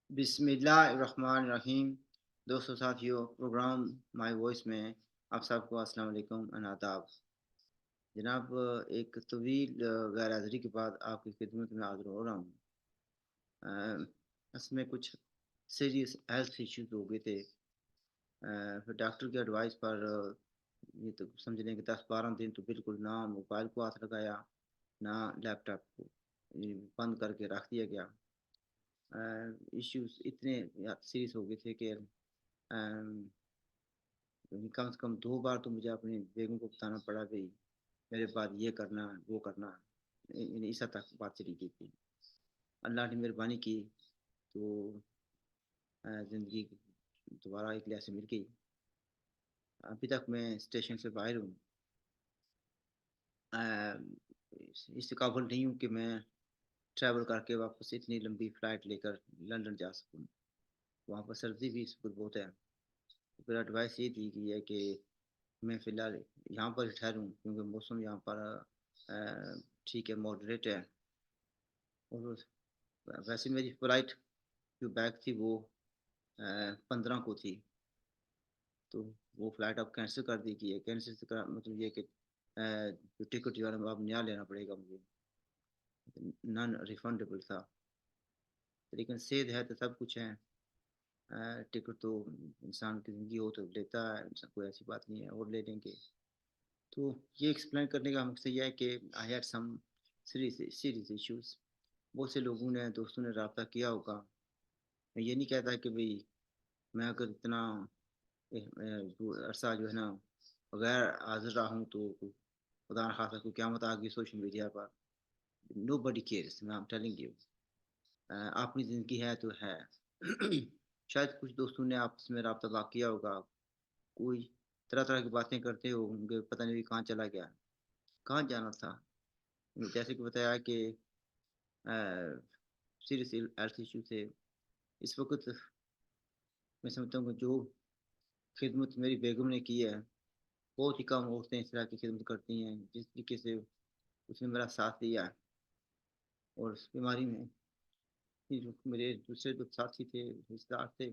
बिस्मिल्लाहिर्रहमानिर्रहीम। दोस्तों साथियों, प्रोग्राम माय वॉइस में आप सबको अस्सलाम वालेकुम और आदाब। जनाब, एक तवील गैर हाज़िरी के बाद आपकी खिदमत में हाज़िर हो रहा हूँ। इसमें कुछ सीरियस हेल्थ इश्यूज हो गए थे। फिर डॉक्टर की एडवाइस पर ये तो समझ लें कि 10-12 दिन तो बिल्कुल ना मोबाइल को हाथ लगाया, ना लैपटॉप को। ये बंद करके रख दिया गया। इश्यूज इतने सीरियस हो गए थे कि कम से कम 2 बार तो मुझे अपनी बेगम को बताना पड़ा भई, मेरे बाद ये करना, वो करना। इस हद तक बात चली गई थी। अल्लाह ने मेहरबानी की तो ज़िंदगी दोबारा एक लहर से मिल गई। अभी तक मैं स्टेशन से बाहर हूँ। अ, इस काबिल नहीं हूँ कि मैं ट्रैवल करके वापस इतनी लंबी फ़्लाइट लेकर लंदन जा सकूँ। वहाँ पर सर्दी भी इस वक़्त बहुत है। फिर एडवाइस ये दी गई है कि मैं फ़िलहाल यहाँ पर ही ठहरूँ, क्योंकि मौसम यहाँ पर ठीक है, मॉडरेट है। और वैसे मेरी फ़्लाइट जो बैक थी वो 15 को थी, तो वो फ़्लाइट अब कैंसल कर दी गई है। कैंसल से का मतलब ये है कि जो टिकट जो है ना, वो अब नया लेना पड़ेगा मुझे। नॉन रिफंडेबल था। लेकिन सेहत है तो सब कुछ है। टिकट तो इंसान की ज़िंदगी हो तो लेता है, ऐसा कोई ऐसी बात नहीं है, और ले लेंगे। तो ये एक्सप्लेन करने का मकसद ये है कि I had some serious serious issues. बहुत से लोगों ने, दोस्तों ने राब्ता किया होगा। मैं ये नहीं कहता कि भई मैं अगर इतना वो अरसा जो है ना बगैर हाज़िर रहा हूँ तो खुदा न ख़ास्ता कोई क़यामत आ गई सोशल मीडिया पर। Nobody cares, I am telling you. अपनी ज़िंदगी है तो है। शायद कुछ दोस्तों ने आपस में राब्ता बा किया होगा। कोई तरह-तरह की बातें करते होंगे, पता नहीं कहाँ चला गया, कहाँ जाना था। जैसे कि बताया कि अ, सीरियस हेल्थ इश्यू थे। इस वक़्त मैं समझता हूँ कि जो खिदमत मेरी बेगम ने की है, बहुत ही कम औरतें इस तरह की खिदमत करती हैं, जिस तरीके से उसने मेरा साथ दिया है। और इस बीमारी में ये जो मेरे दूसरे जो साथी थे, रिश्तेदार थे,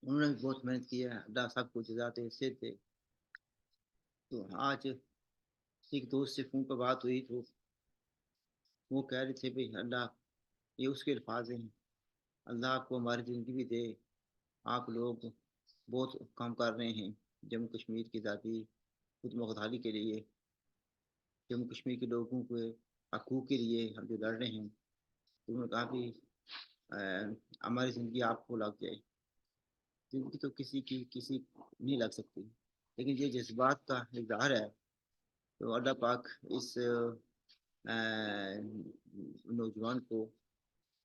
उन्होंने भी बहुत मेहनत की है। अल्लाह सबको जज़ा दे, सेहत दे। तो आज एक दोस्त से फ़ोन पर बात हुई तो वो कह रहे थे भई अल्लाह, ये उसके अल्फ़ाज़ हैं, अल्लाह आपको हमारी ज़िंदगी भी दे। आप लोग बहुत काम कर रहे हैं जम्मू कश्मीर की आज़ादी, खुद मुख्तारी के लिए, जम्मू कश्मीर के लोगों के हकूक़ के लिए हम जो लड़ रहे हैं। तो उन्होंने कहा कि हमारी ज़िंदगी आपको लग जाए। ज़िंदगी तो किसी की किसी नहीं लग सकती, लेकिन ये जज़्बात का इज़हार है। तो अल्लाह पाक इस नौजवान को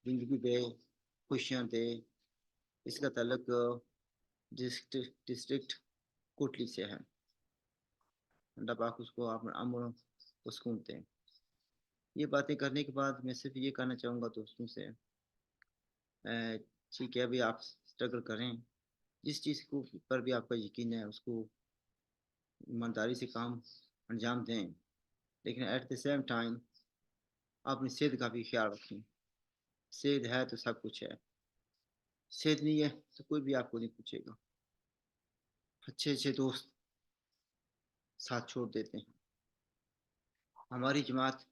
ज़िंदगी दे, खुशियाँ दे। इसका ताल्लुक डिस्ट्रिक्ट कोटली से है। अल्लाह पाक उसको अमन व सुकून दें। ये बातें करने के बाद मैं सिर्फ़ ये कहना चाहूँगा दोस्तों से, अ, ठीक है अभी आप स्ट्रगल करें, जिस चीज़ को पर भी आपका यकीन है उसको ईमानदारी से काम अंजाम दें। लेकिन एट द सेम टाइम अपनी सेहत का भी ख़्याल रखें। सेहत है तो सब कुछ है, सेहत नहीं है तो कोई भी आपको नहीं पूछेगा। अच्छे-अच्छे दोस्त साथ छोड़ देते हैं। हमारी जमात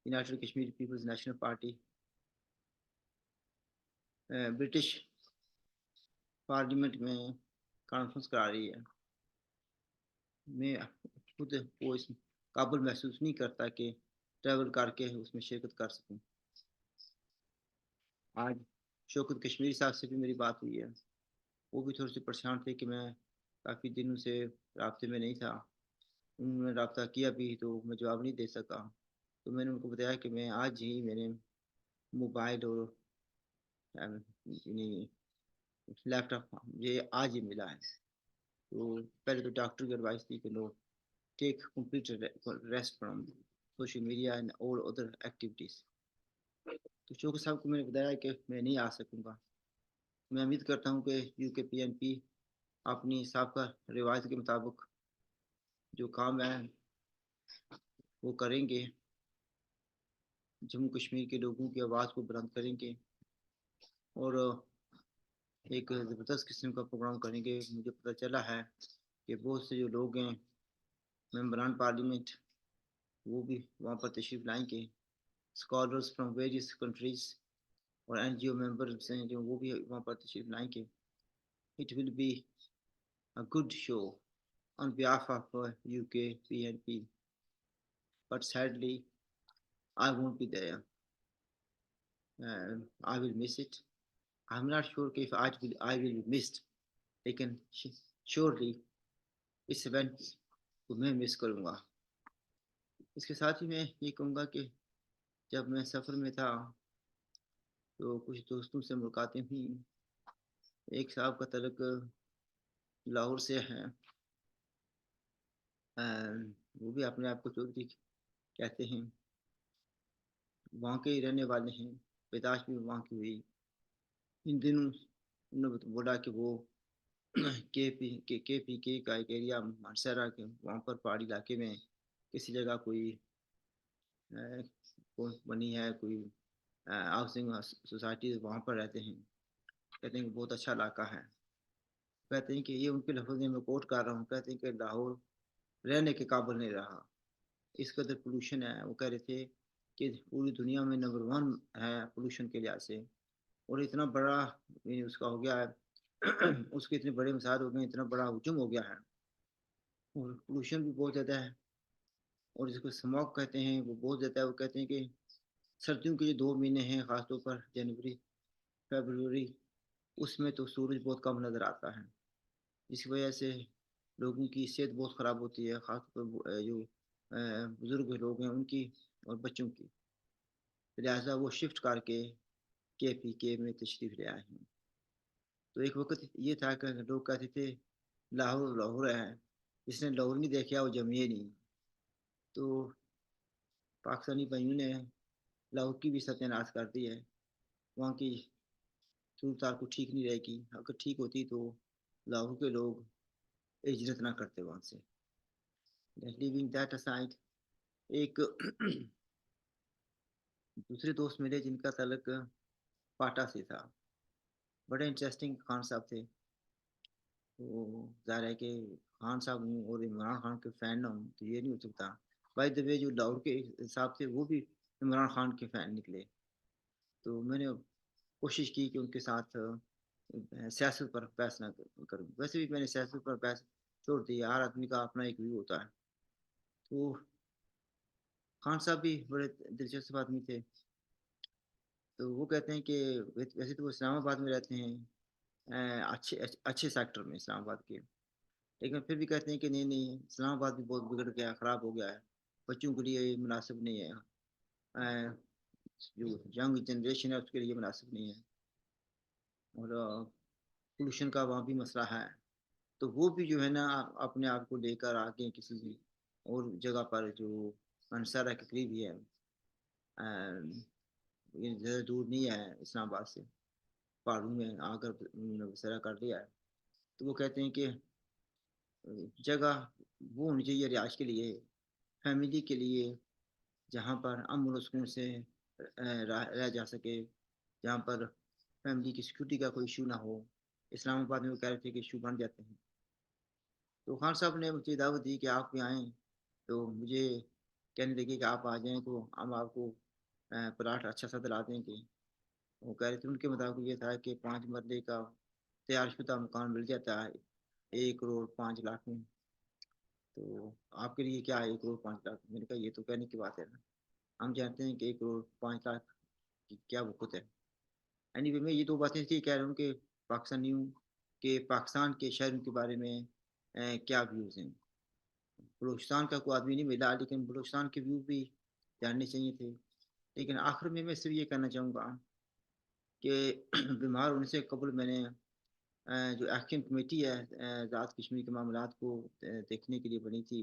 united Kashmir people's national party British parliament में कॉन्फ्रेंस करा रही है। मैं खुद वो इस काबिल महसूस नहीं करता कि ट्रैवल करके उसमें शिरकत कर सकूँ। आज शौकत कश्मीरी साहब से भी मेरी बात हुई है। वो भी थोड़े-से परेशान थे कि मैं काफ़ी दिनों से राब्ते में नहीं था। उन्होंने राब्ता किया भी तो मैं जवाब नहीं दे सका। तो मैंने उनको बताया कि मैं आज ही मैंने मोबाइल और यानी लैपटॉप ये आज ही मिला है। तो पहले तो डॉक्टर की एडवाइस थी कि no, take complete rest from social media and all other activities. तो शौकत साहब को मैंने बताया कि मैं नहीं आ सकूँगा। मैं उम्मीद करता हूँ कि यूके पीएनपी अपनी साबका रिवायत के मुताबिक जो काम है वो करेंगे, जम्मू कश्मीर के लोगों की आवाज़ को बुलंद करेंगे। और एक ज़बरदस्त किस्म का प्रोग्राम करेंगे। मुझे पता चला है कि बहुत से जो लोग हैं मेंबरान पार्लियामेंट, वो भी वहाँ पर तशरीफ़ लाएंगे। स्कॉलर्स फ्राम वेरियस कंट्रीज़ और एनजीओ मेंबर्स हैं जो वो भी वहाँ पर तशरीफ़ लाएंगे। It will be a good show on behalf of UK PNP, but sadly I won't be there. I will miss it. I'm not sure if I will be missed, लेकिन surely इस इवेंट को मैं miss करूँगा। इसके साथ ही मैं ये कहूँगा कि जब मैं सफ़र में था तो कुछ दोस्तों से मुलाकातें हुई। एक साहब का तल्लुक लाहौर से है। वो भी अपने आप को चौधरी कहते हैं, वहाँ के ही रहने वाले हैं। पैदाश भी वहाँ की हुई। इन दिनों उन्होंने बोला कि वो के पी के का एक एरिया मानसरा के वहाँ पर पहाड़ी इलाके में किसी जगह कोई कोई बनी है, कोई हाउसिंग सोसाइटी, वहाँ पर रहते हैं। कहते हैं कि बहुत अच्छा इलाका है। कहते हैं कि ये उनके लफ्ज़ में मैं कोट कर रहा हूँ, कहते हैं कि लाहौर रहने के काबिल नहीं रहा, इस कदर पोल्यूशन है। वो कह रहे थे कि पूरी दुनिया में नंबर वन है पोल्यूशन के लिहाज से। और इतना बड़ा ये उसका हो गया है उसके इतने बड़े मसाइल हो गए, इतना बड़ा हुजूम हो गया है और पोल्यूशन भी बहुत ज़्यादा है। और जिसको स्मॉग कहते हैं वो बहुत ज़्यादा है। वो कहते हैं कि सर्दियों के जो 2 महीने हैं, ख़ासतौर पर जनवरी फरवरी, उसमें तो सूरज बहुत कम नज़र आता है, जिसकी वजह से लोगों की सेहत बहुत ख़राब होती है, ख़ासतौर पर जो बुज़ुर्ग लोग हैं उनकी और बच्चों की। लिहाजा वो शिफ्ट करके के में तशरीफ़ ले आए हैं। तो एक वक़्त ये था कि लोग कहते थे लाहौर लाहौर है, जिसने लाहौर नहीं देखा वो जमिए नहीं। तो पाकिस्तानी भाइयों ने लाहौर की भी सत्यानाश कर दी है। वहाँ की सूरत हाल को ठीक नहीं रहेगी। अगर ठीक होती तो लाहौर के लोग हिजरत ना करते वहाँ से। लिविंग दैट असाइड, एक दूसरे दोस्त मिले जिनका तल्लुक पाटा से था। बड़े इंटरेस्टिंग खान साहब थे। तो ज़ाहिर है कि खान साहब हूँ और इमरान खान के फ़ैन ना हूँ तो ये नहीं हो सकता। बाय द वे जो लाहौर के हिसाब थे वो भी इमरान खान के फ़ैन निकले। तो मैंने कोशिश की कि उनके साथ सियासत पर बहस ना करूँ। वैसे भी मैंने सियासत पर बहस छोड़ दी है, हर आदमी का अपना एक व्यू होता है। तो खान साहब भी बड़े दिलचस्प आदमी थे। तो वो कहते हैं कि वैसे तो वो इस्लामाबाद में रहते हैं, अच्छे अच्छे सेक्टर में इस्लामाबाद के, लेकिन फिर भी कहते हैं कि नहीं नहीं, इस्लामाबाद भी बहुत बिगड़ गया, ख़राब हो गया है, बच्चों के लिए ये मुनासिब नहीं है। जो यंग जनरेशन है उसके लिए मुनासिब नहीं है। और पोल्यूशन का वहाँ भी मसला है। तो वो भी जो है ना अपने आप को लेकर आके किसी और जगह पर जो मनसरा के करीब ही है, ये ज़्यादा दूर नहीं है इस्लामाबाद से, पहाड़ों में आकर उन्होंने बसेरा कर लिया है। तो वो कहते हैं कि जगह वो होनी चाहिए रिहाइश के लिए, फैमिली के लिए, जहाँ पर अमन और सुकून से रह जा सके, जहाँ पर फैमिली की सिक्योरिटी का कोई इशू ना हो। इस्लामाबाद में वो कह रहे थे कि इशू बन जाते हैं। तो खान साहब ने मुझे दावत दी कि आप भी आएँ। तो मुझे कहने लगे कि आप आ जाएँ तो हम आपको प्लाट अच्छा सा दिला देंगे। वो कह रहे थे उनके मुताबिक ये था कि 5 मरले का तैयारशुदा मकान मिल जाता है 1 करोड़ 5 लाख में। तो आपके लिए क्या है 1 करोड़ 5 लाख? मैंने कहा ये तो कहने की बात है ना। हम जानते हैं कि 1 करोड़ 5 लाख की क्या वक़्त है। एनीवे मैं ये 2 बातें इसलिए कह रहा हूँ कि पाकिस्तानियों के पाकिस्तान के शहरों के बारे में क्या व्यूज़ हैं। बलूचिस्तान का कोई आदमी नहीं मिला, लेकिन बलूचिस्तान के व्यू भी जानने चाहिए थे। लेकिन आखिर में मैं सिर्फ ये कहना चाहूँगा कि बीमार होने से कबल मैंने जो एक्शन कमेटी है ज़ात कश्मीर के मामलात को देखने के लिए बनी थी,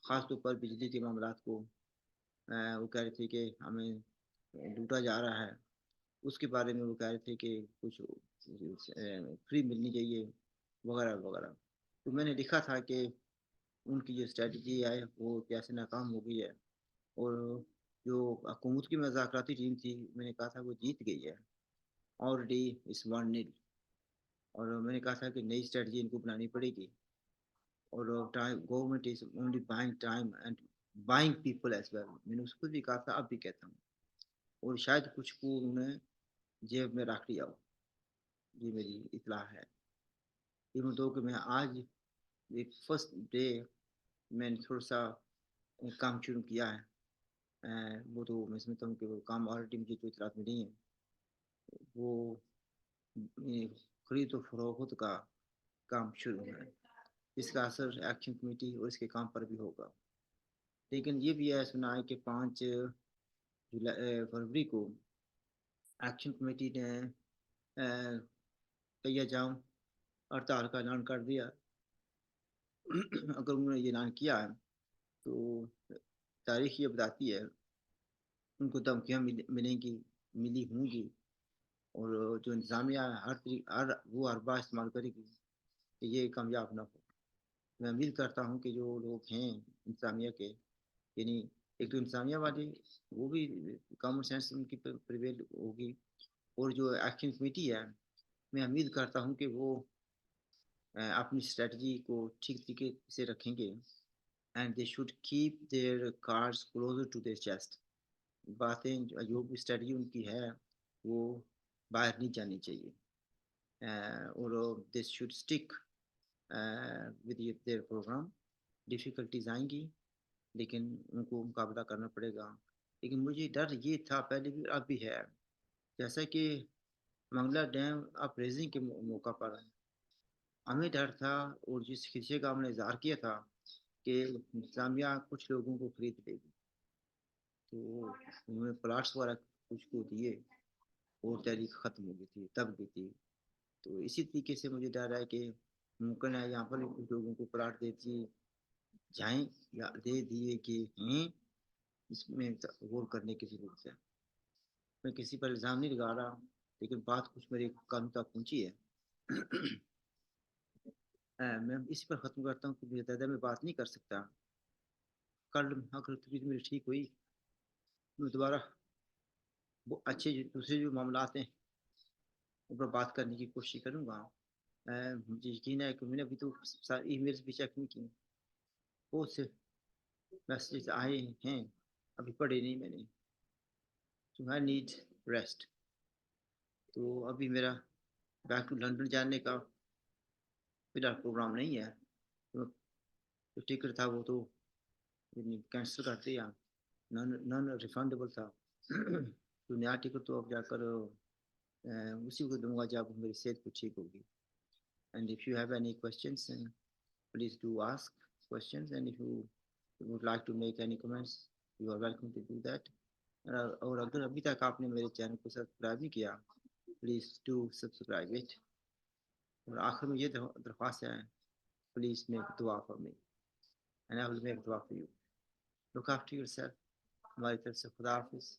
ख़ास तौर पर बिजली के मामलात को। वो कह रहे थे कि हमें लूटा जा रहा है, उसके बारे में वो कह रहे थे कि कुछ फ्री मिलनी चाहिए वगैरह वगैरह। तो मैंने लिखा था कि उनकी जो स्ट्रेटजी है वो कैसे नाकाम हो गई है, और जो हुकूमत की मुज़ाकराती टीम थी मैंने कहा था वो जीत गई है। ऑलरेडी इस 1-0। और मैंने कहा था कि नई स्ट्रेटजी इनको बनानी पड़ेगी। और time government is only buying time and buying people as well. मैंने उसको भी कहा था, अब भी कहता हूँ। और शायद कुछ को उन्होंने जेब में रख लिया हो, ये मेरी इतला है। इवन दो कि मैं आज एक फर्स्ट डे मैंने थोड़ा सा काम शुरू किया है। वो तो मैं समझता हूँ कि वो काम ऑलरेडी मुझे जो इतलात मिली है वो खरीद और फरोख्त का काम शुरू है। इसका असर एक्शन कमेटी और इसके काम पर भी होगा। लेकिन ये भी है सुना है कि 5 फरवरी को एक्शन कमेटी ने कहिया जाऊँ हड़ताल का ऐलान कर दिया। अगर उन्होंने ये ऐलान किया है तो तारीख ये बताती है उनको धमकियाँ मिलेंगी, मिली होंगी। और जो इंतज़ामिया है वो हर बार इस्तेमाल करेगी कि ये कामयाब ना हो। मैं उम्मीद करता हूँ कि जो लोग हैं इंतज़ामिया के, यानी एक तो इंतज़ामिया वाले, वो भी कॉमन सेंस उनकी प्रिवेल होगी। और जो एक्शन कमेटी है, मैं उम्मीद करता हूँ कि वो अपनी स्ट्रेटजी को ठीक तरीके से रखेंगे। And they should keep their cards closer to their chest. बातें जो भी स्ट्रेटजी उनकी है वो बाहर नहीं जानी चाहिए। और they should stick with their program. Difficulties आएंगी लेकिन उनको मुकाबला करना पड़ेगा। लेकिन मुझे डर ये था पहले भी, अब भी है। जैसा कि मंगला डैम अपरेजिंग के मौका पर हमें डर था, और जिस खिदशे का हमने इजहार किया था कि इंतजामिया कुछ लोगों को खरीद लेगी, तो उन्होंने प्लाट्स वगैरह कुछ को दिए और तहरीक ख़त्म हो गई थी, तब गई थी। तो इसी तरीके से मुझे डर है कि मुमकिन है यहाँ पर भी कुछ लोगों को प्लाट दे दिए जाएं, या दे दिए कि हैं, इसमें गौर करने की ज़रूरत है। मैं किसी पर इल्ज़ाम नहीं लगा रहा, लेकिन बात कुछ मेरे कान तक पहुँची है। मैं इसी पर ख़त्म करता हूँ कि ज़्यादा मैं बात नहीं कर सकता। कल अगर तबीयत मेरी ठीक हुई, मैं दोबारा वो अच्छे दूसरे जो मामला हैं उन पर बात करने की कोशिश करूँगा। मुझे यकीन है कि मैंने अभी तो सारी ईमेल्स भी चेक नहीं की, बहुत से मैसेजेस आए हैं, अभी पढ़े नहीं मैंने। तो आई नीड रेस्ट। तो अभी मेरा बैक टू लंदन जाने का फिलहाल प्रोग्राम नहीं है। तो जो टिकट था वो तो कैंसिल कर दिया, नॉन नॉन रिफंडेबल था। तो नया टिकट तो अब जाकर उसी को दूंगा जब मेरी सेहत को ठीक होगी। And if you have any questions please do ask questions, and if you would like to make any comments you are welcome to do that. और अगर अभी तक आपने मेरे चैनल को सब्सक्राइब नहीं किया, प्लीज़ डू सब्सक्राइब इट। और आखिर में ये दरख्वास्त है, प्लीज़ मेक दुआ for me and I will make दुआ for you. Look after yourself. हमारी तरफ से खुदा हाफिज़।